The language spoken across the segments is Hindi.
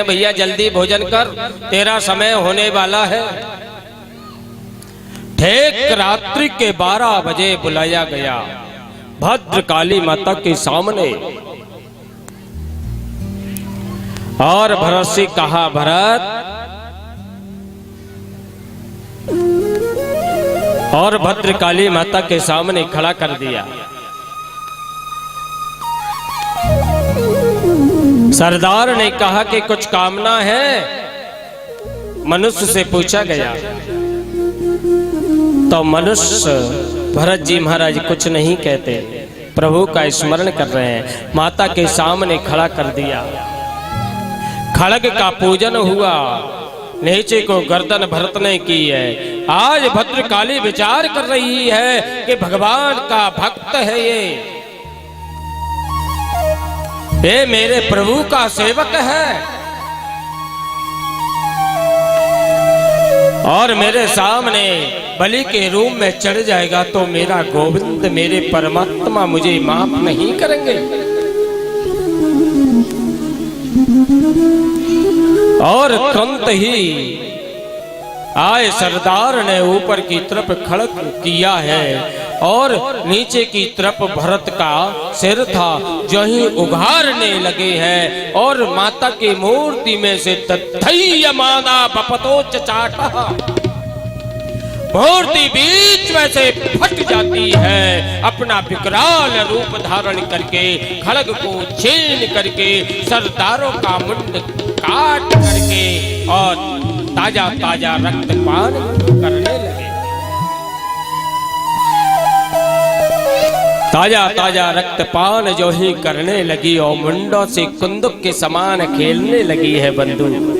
भैया जल्दी भोजन कर, तेरा समय होने वाला है। ठीक रात्रि के 12 बजे बुलाया गया भद्रकाली माता के सामने और भरत से कहा, भरत, और भद्रकाली माता के सामने खड़ा कर दिया। सरदार ने कहा कि कुछ कामना है? मनुष्य से पूछा गया तो मनुष्य भरत जी महाराज कुछ नहीं कहते, प्रभु का स्मरण कर रहे हैं। माता के सामने खड़ा कर दिया, खड़ग का पूजन हुआ, नीचे को गर्दन भरत ने की है। आज भद्रकाली विचार कर रही है कि भगवान का भक्त है ये मेरे प्रभु का सेवक है और मेरे सामने बलि के रूप में चढ़ जाएगा तो मेरा गोविंद, मेरे परमात्मा मुझे माफ नहीं करेंगे। और तुरंत ही आए सरदार ने ऊपर की तरफ खड़क किया है और नीचे की तरफ भरत का सिर था जो ही उघारने लगे हैं और माता की मूर्ति में से तथैयमाना बपतो चाटा मूर्ति बीच में से फट जाती है। अपना विकराल रूप धारण करके खड़ग को छीन करके सरदारों का मुंड काट करके और ताजा ताजा रक्तपान करने लगे। ताजा ताजा रक्तपान जो ही करने लगी और मुंडों से कुंदुक के समान खेलने लगी है बंदूक।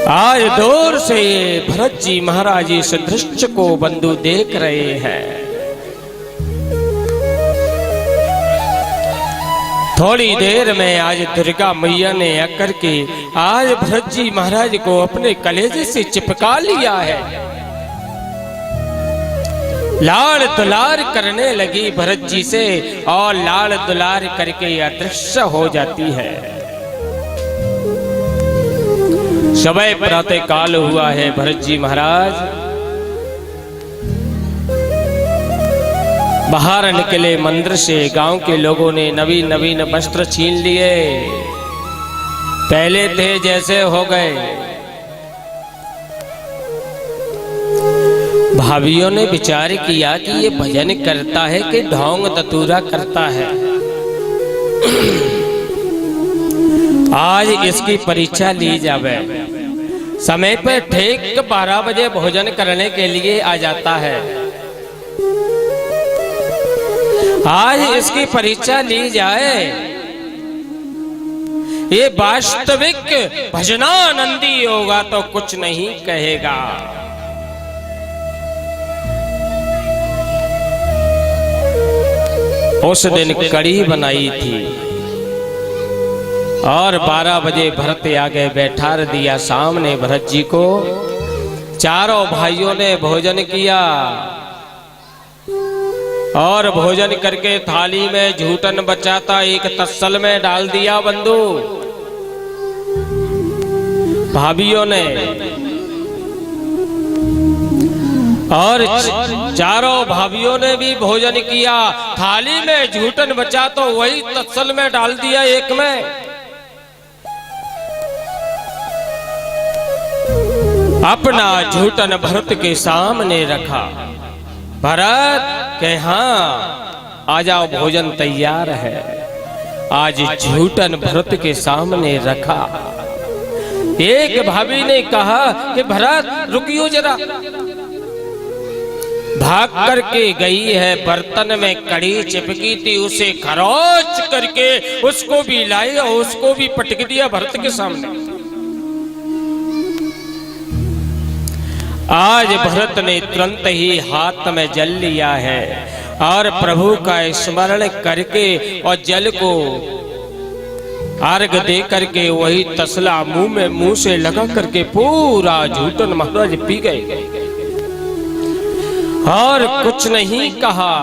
आज दूर से भरत जी महाराज इस दृश्य को बंधु देख रहे हैं। थोड़ी देर में आज दुर्गा मैया ने आकर के आज भरत जी महाराज को अपने कलेजे से चिपका लिया है। लाड़ दुलार करने लगी भरत जी से और लाड़ दुलार करके अदृश्य हो जाती है। समय प्रातः काल हुआ है। भरत जी महाराज बाहर निकले मंदिर से। गांव के लोगों ने नवीन नवीन वस्त्र छीन लिए, पहले थे जैसे हो गए। भाभियों ने विचार किया कि ये भजन करता है कि ढोंग धतूरा करता है। आज इसकी परीक्षा ली जावे। समय पर ठीक 12 बजे भोजन करने के लिए आ जाता है। आज इसकी परीक्षा ली जाए। ये वास्तविक भजनानंदी होगा तो कुछ नहीं कहेगा। उस दिन कड़ी बनाई थी और 12 बजे भरत आगे बैठा दिया सामने भरत जी को। चारों भाइयों ने भोजन किया और भोजन करके थाली में झूठन बचा था एक तस्सल में डाल दिया बंधु। भाभियों ने और चारों भाभियों ने भी भोजन किया। थाली में झूठन बचा तो वही तत्सल में डाल दिया एक में। अपना झूठन भरत के सामने रखा। भरत के हाँ आ जाओ, भोजन तैयार है। आज झूठन भरत के सामने रखा। एक भाभी ने कहा कि भरत रुकियो जरा। भाग करके गई है, बर्तन में कड़ी चिपकी थी, उसे खरोच करके उसको भी लाई और उसको भी पटक दिया भरत के सामने। आज भरत ने तुरंत ही हाथ में जल लिया है और प्रभु का स्मरण करके और जल को अर्घ दे करके वही तसला मुंह से लगा करके पूरा झूठन महाराज पी गए और कुछ नहीं कहा।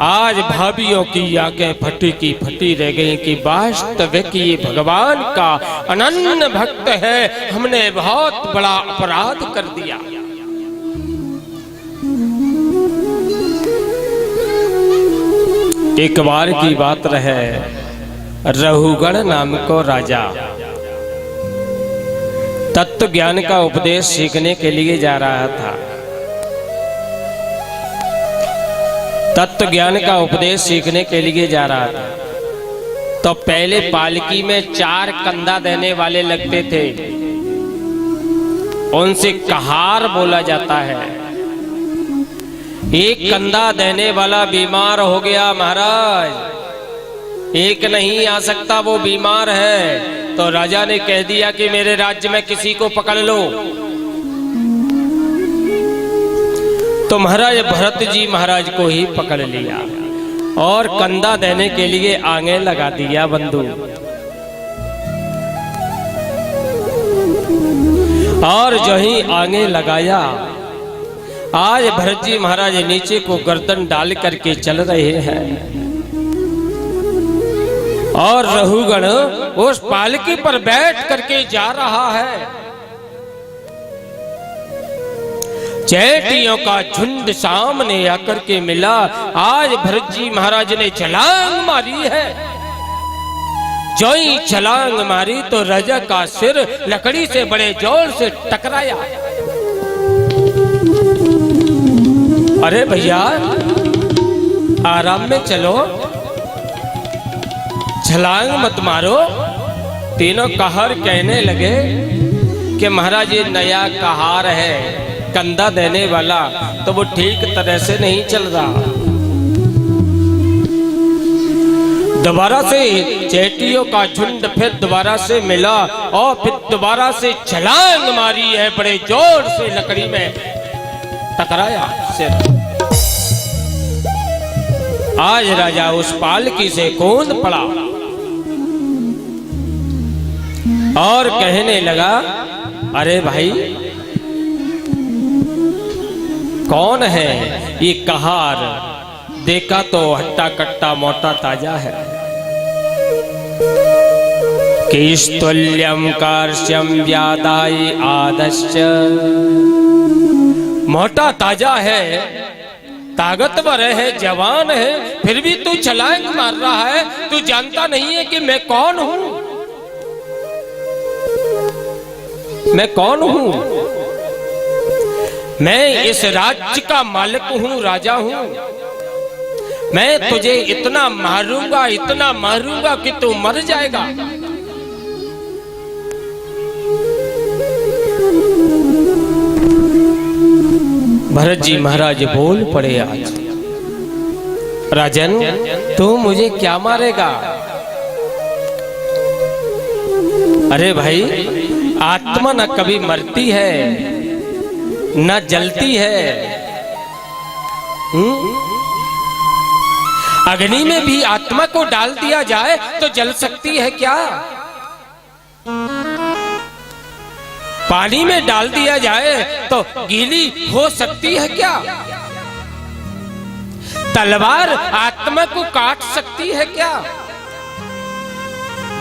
आज भाभियों की आंखें फटी की फटी रह गई कि वास्तविक ये भगवान का अनन्य भक्त है, हमने बहुत बड़ा अपराध कर दिया। एक बार की बात रहे, रहुगण नाम को राजा तत्व ज्ञान का उपदेश सीखने के लिए जा रहा था। तत्व ज्ञान का उपदेश सीखने के लिए जा रहा था तो पहले पालकी में 4 कंधा देने वाले लगते थे, उनसे कहार बोला जाता है। एक कंधा देने वाला बीमार हो गया, महाराज एक नहीं आ सकता, वो बीमार है। तो राजा ने कह दिया कि मेरे राज्य में किसी को पकड़ लो। तो महाराज भरत जी महाराज को ही पकड़ लिया और कंधा देने के लिए आगे लगा दिया बंदूक। और जो ही आगे लगाया, आज भरत जी महाराज नीचे को गर्दन डाल करके चल रहे हैं और रहुगण उस पालकी पर बैठ करके जा रहा है। चैटियों का झुंड सामने आकर के मिला। आज भरत जी महाराज ने छलांग मारी है। जो ही छलांग मारी तो राजा का सिर लकड़ी से बड़े जोर से टकराया। अरे भैया आराम में चलो, छलांग मत मारो। तीनों कहार कहने लगे कि महाराज ये नया कहार है, कंधा देने वाला, तो वो ठीक तरह से नहीं चल रहा। दोबारा से चैटियों का झुंड फिर दोबारा से मिला और फिर दोबारा से छलांग मारी है, बड़े जोर से लकड़ी में टकराया सिर। आज राजा उस पालकी से कूद पड़ा और कहने लगा, अरे भाई कौन है ये कहार? देखा तो हट्टा कट्टा मोटा ताजा है। किस्तुल्यम कार्श्यम व्यादाई आदश्च, मोटा ताजा है, ताकतवर है, जवान है, फिर भी तू छलांग मार रहा है। तू जानता नहीं है कि मैं कौन हूं? मैं कौन हूं? मैं इस राज्य का मालिक हूं, राजा हूं। मैं तुझे इतना मारूंगा, इतना मारूंगा कि तू मर जाएगा। भरत जी महाराज बोल पड़े, आज राजन तू मुझे क्या मारेगा? अरे भाई आत्मा न कभी मरती है न जलती है। अग्नि में भी आत्मा को डाल दिया जाए तो जल सकती है क्या? पानी में डाल दिया जाए तो गीली हो सकती है क्या? तलवार आत्मा को काट सकती है क्या?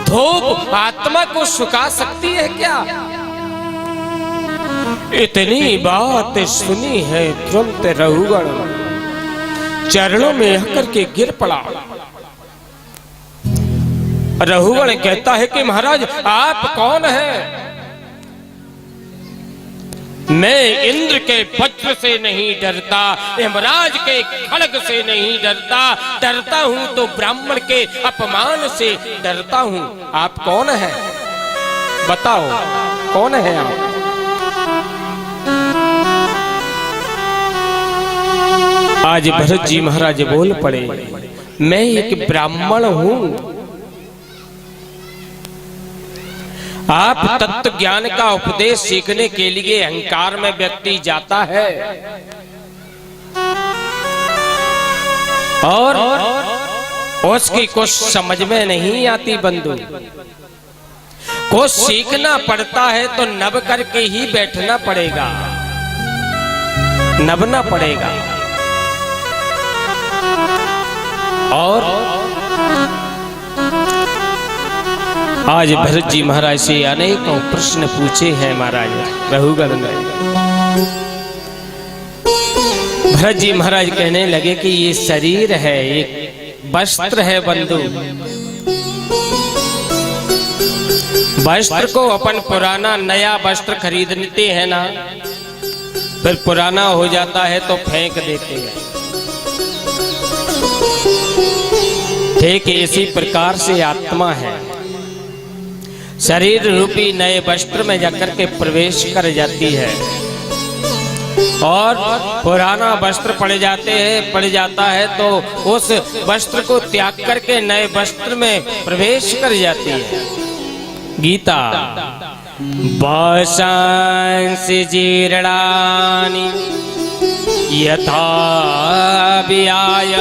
धूप आत्मा को सुखा सकती है क्या? इतनी बात सुनी है तुरंत रहुगण चरणों में आकर के गिर पड़ा। रहुगण कहता है कि महाराज आप कौन हैं? मैं इंद्र के वज्र से नहीं डरता, यमराज के खड्ग से नहीं डरता, डरता हूं तो ब्राह्मण के अपमान से डरता हूं। आप कौन हैं? बताओ कौन है आप? आज भरत जी महाराज बोल पड़े, मैं एक ब्राह्मण हूं। आप तत्व ज्ञान का उपदेश सीखने के लिए अहंकार में व्यक्ति जाता है और उसकी कुछ समझ में नहीं आती बंधु। कुछ सीखना पड़ता है तो नभ करके ही बैठना पड़ेगा, नभना पड़ेगा। और आज भरत जी महाराज से अनेकों प्रश्न पूछे हैं महाराज रघुगण ने। भरत जी महाराज कहने लगे कि ये शरीर है, एक वस्त्र है बंधु। वस्त्र को अपन पुराना नया वस्त्र खरीदते हैं ना, फिर पुराना हो जाता है तो फेंक देते हैं। ठीक इसी प्रकार से आत्मा है, शरीर रूपी नए वस्त्र में जाकर के प्रवेश कर जाती है और पुराना वस्त्र पड़ जाता है तो उस वस्त्र को त्याग करके नए वस्त्र में प्रवेश कर जाती है। गीता वाशांसि जीर्णानि यथा विहाय